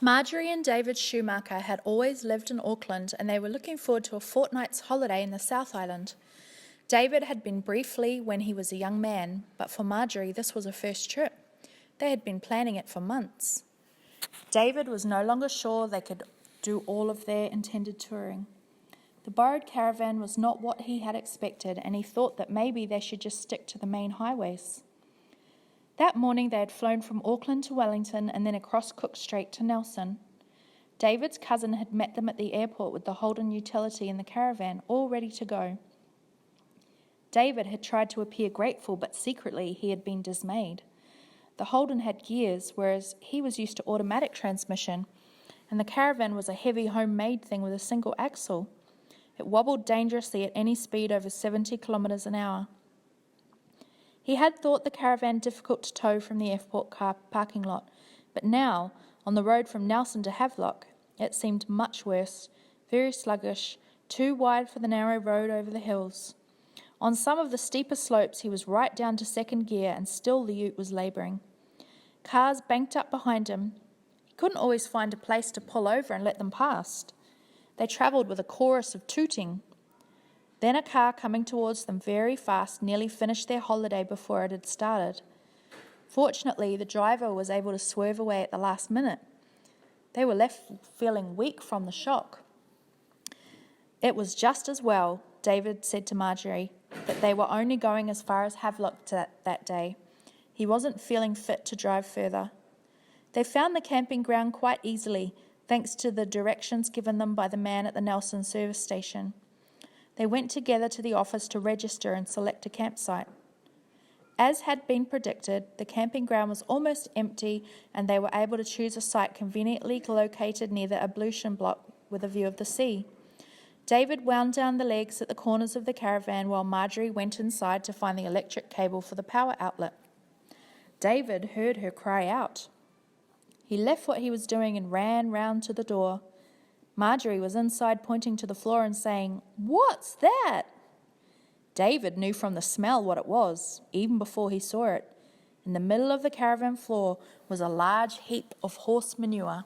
Marjorie and David Schumacher had always lived in Auckland, and they were looking forward to a fortnight's holiday in the South Island. David had been briefly when he was a young man, but for Marjorie this was a first trip. They had been planning it for months. David was no longer sure they could do all of their intended touring. The borrowed caravan was not what he had expected, and he thought that maybe they should just stick to the main highways. That morning they had flown from Auckland to Wellington and then across Cook Strait to Nelson. David's cousin had met them at the airport with the Holden utility in the caravan, all ready to go. David had tried to appear grateful, but secretly he had been dismayed. The Holden had gears, whereas he was used to automatic transmission, and the caravan was a heavy homemade thing with a single axle. It wobbled dangerously at any speed over 70 kilometres an hour. He had thought the caravan difficult to tow from the airport car parking lot, but now, on the road from Nelson to Havelock, it seemed much worse, very sluggish, too wide for the narrow road over the hills. On some of the steeper slopes he was right down to second gear, and still the ute was labouring. Cars banked up behind him. He couldn't always find a place to pull over and let them past. They travelled with a chorus of tooting. Then a car coming towards them very fast nearly finished their holiday before it had started. Fortunately, the driver was able to swerve away at the last minute. They were left feeling weak from the shock. It was just as well, David said to Marjorie, that they were only going as far as Havelock that day. He wasn't feeling fit to drive further. They found the camping ground quite easily, thanks to the directions given them by the man at the Nelson service station. They went together to the office to register and select a campsite. As had been predicted, the camping ground was almost empty, and they were able to choose a site conveniently located near the ablution block with a view of the sea. David wound down the legs at the corners of the caravan while Marjorie went inside to find the electric cable for the power outlet. David heard her cry out. He left what he was doing and ran round to the door. Marjorie was inside pointing to the floor and saying, "What's that?" David knew from the smell what it was, even before he saw it. In the middle of the caravan floor was a large heap of horse manure.